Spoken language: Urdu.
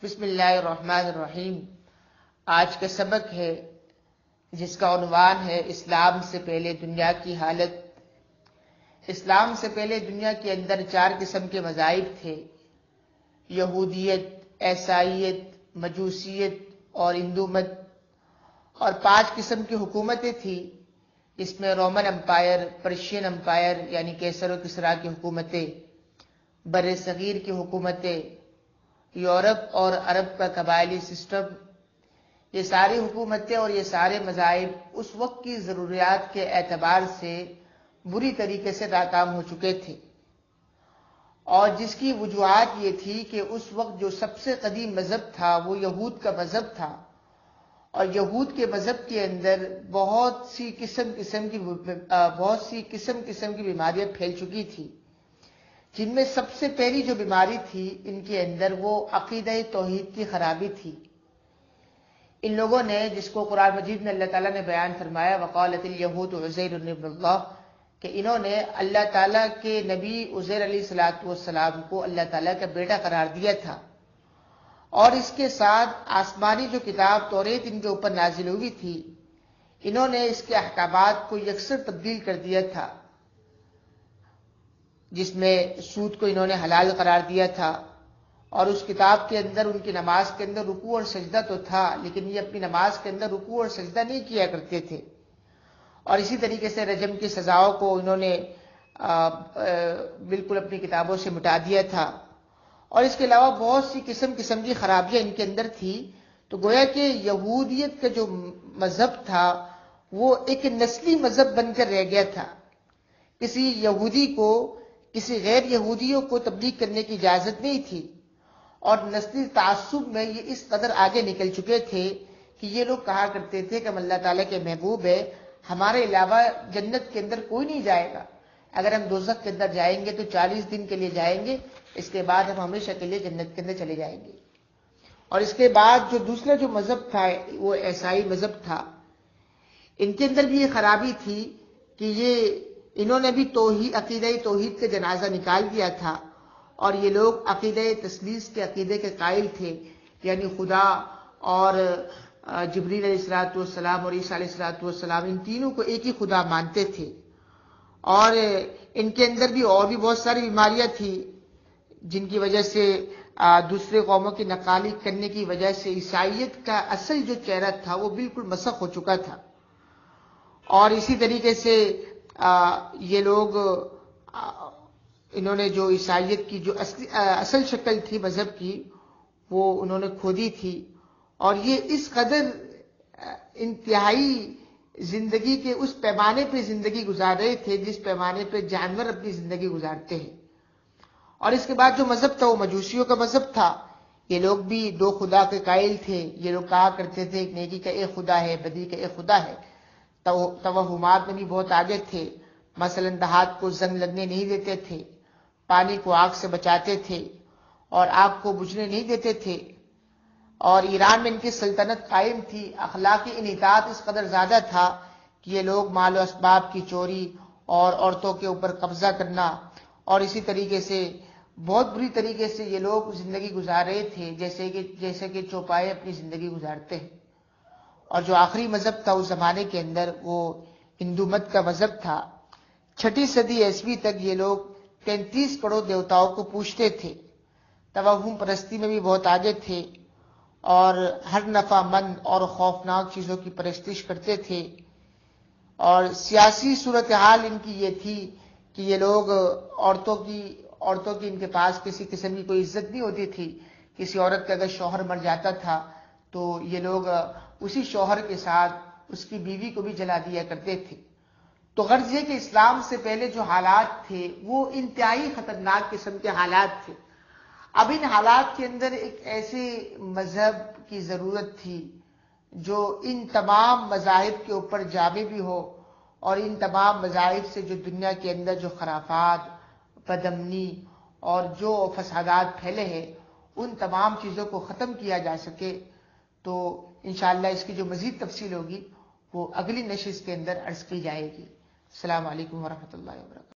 بسم اللہ الرحمن الرحیم۔ آج کا سبق ہے جس کا عنوان ہے اسلام سے پہلے دنیا کی حالت۔ اسلام سے پہلے دنیا کے اندر 4 قسم کے مذاہب تھے: یہودیت، عیسائیت، مجوسیت اور ہندو مت، اور 5 قسم کی حکومتیں تھیں، اس میں رومن امپائر، پرشین امپائر یعنی کیسر و کسریٰ کی حکومتیں، بر صغیر کی حکومتیں، یورپ اور عرب کا قبائلی سسٹم۔ یہ ساری حکومتیں اور یہ سارے مذاہب اس وقت کی ضروریات کے اعتبار سے بری طریقے سے ناکام ہو چکے تھے، اور جس کی وجوہات یہ تھی کہ اس وقت جو سب سے قدیم مذہب تھا وہ یہود کا مذہب تھا، اور یہود کے مذہب کے اندر بہت سی قسم کی بیماریاں پھیل چکی تھی، جن میں سب سے پہلی جو بیماری تھی ان کے اندر وہ عقیدہ توحید کی خرابی تھی۔ ان لوگوں نے، جس کو قرآن مجید میں اللہ تعالیٰ نے بیان فرمایا وقالت الیہود عزیر ابن اللہ، کہ انہوں نے اللہ تعالیٰ کے نبی عزیر علیہ السلام کو اللہ تعالیٰ کا بیٹا قرار دیا تھا، اور اس کے ساتھ آسمانی جو کتاب توریت ان کے اوپر نازل ہوئی تھی، انہوں نے اس کے احکامات کو یکسر تبدیل کر دیا تھا، جس میں سود کو انہوں نے حلال قرار دیا تھا، اور اس کتاب کے اندر ان کی نماز کے اندر رکوع اور سجدہ تو تھا، لیکن یہ اپنی نماز کے اندر رکوع اور سجدہ نہیں کیا کرتے تھے، اور اسی طریقے سے رجم کی سزاؤں کو انہوں نے بالکل اپنی کتابوں سے مٹا دیا تھا، اور اس کے علاوہ بہت سی قسم کی خرابیاں ان کے اندر تھی۔ تو گویا کہ یہودیت کا جو مذہب تھا وہ ایک نسلی مذہب بن کر رہ گیا تھا۔ کسی یہودی کو کسی غیر یہودیوں کو تبلیغ کرنے کی اجازت نہیں تھی، اور نسلی تعصب میں یہ اس قدر آگے نکل چکے تھے کہ یہ لوگ کہا کرتے تھے کہ ہم اللہ تعالیٰ کے محبوب ہیں، ہمارے علاوہ جنت کے اندر کوئی نہیں جائے گا، اگر ہم دوزخ کے اندر جائیں گے تو 40 دن کے لیے جائیں گے، اس کے بعد ہم ہمیشہ کے لیے جنت کے اندر چلے جائیں گے۔ اور اس کے بعد جو دوسرا جو مذہب تھا وہ عیسائی مذہب تھا۔ ان کے اندر بھی یہ خرابی تھی کہ انہوں نے بھی عقیدہ توحید کا جنازہ نکال دیا تھا، اور یہ لوگ عقیدہ تثلیث کے عقیدے کے قائل تھے، یعنی خدا اور جبریل علیہ السلام اور عیسیٰ علیہ السلام ان تینوں کو ایک ہی خدا مانتے تھے، اور ان کے اندر بھی اور بھی بہت ساری بیماریاں تھیں، جن کی وجہ سے دوسرے قوموں کی نقالی کرنے کی وجہ سے عیسائیت کا اصل جو چہرہ تھا وہ بالکل مسخ ہو چکا تھا۔ اور اسی طریقے سے یہ لوگ انہوں نے جو عیسائیت کی جو اصل شکل تھی مذہب کی وہ انہوں نے کھو دی تھی، اور یہ اس قدر انتہائی زندگی کے اس پیمانے پہ زندگی گزار رہے تھے جس پیمانے پہ جانور اپنی زندگی گزارتے ہیں۔ اور اس کے بعد جو مذہب تھا وہ مجوسیوں کا مذہب تھا۔ یہ لوگ بھی 2 خدا کے قائل تھے، یہ لوگ کہا کرتے تھے کہ نیکی کا ایک خدا ہے، بدی کا ایک خدا ہے، توہمات میں بھی بہت آگے تھے، مثلا دہات کو زنگ لگنے نہیں دیتے تھے، پانی کو آگ سے بچاتے تھے، اور آگ کو بجھنے نہیں دیتے تھے، اور ایران میں ان کی سلطنت قائم تھی۔ اخلاقی انحطاط اس قدر زیادہ تھا کہ یہ لوگ مال و اسباب کی چوری اور عورتوں کے اوپر قبضہ کرنا، اور اسی طریقے سے بہت بری طریقے سے یہ لوگ زندگی گزار رہے تھے جیسے کہ چوپائے اپنی زندگی گزارتے ہیں۔ اور جو آخری مذہب تھا اس زمانے کے اندر وہ ہندو مت کا مذہب تھا۔ 6 صدی عیسوی تک یہ لوگ 33 کروڑ دیوتاؤں کو پوجتے تھے، توہم پرستی میں بھی بہت آگے تھے، اور ہر نفع مند اور خوفناک چیزوں کی پرستش کرتے تھے، اور سیاسی صورتحال ان کی یہ تھی کہ یہ لوگ عورتوں کی ان کے پاس کسی قسم کی کوئی عزت نہیں ہوتی تھی۔ کسی عورت کا اگر شوہر مر جاتا تھا تو یہ لوگ اسی شوہر کے ساتھ اس کی بیوی کو بھی جلا دیا کرتے تھے۔ تو غرض یہ کہ اسلام سے پہلے جو حالات تھے وہ انتہائی خطرناک قسم کے حالات تھے۔ اب ان حالات کے اندر ایک ایسے مذہب کی ضرورت تھی جو ان تمام مذاہب کے اوپر جامع بھی ہو، اور ان تمام مذاہب سے جو دنیا کے اندر جو خرافات، بدامنی اور جو فسادات پھیلے ہیں ان تمام چیزوں کو ختم کیا جا سکے۔ تو انشاءاللہ اس کی جو مزید تفصیل ہوگی وہ اگلی نشست کے اندر عرض کی جائے گی۔ السلام علیکم ورحمۃ اللہ وبرکاتہ۔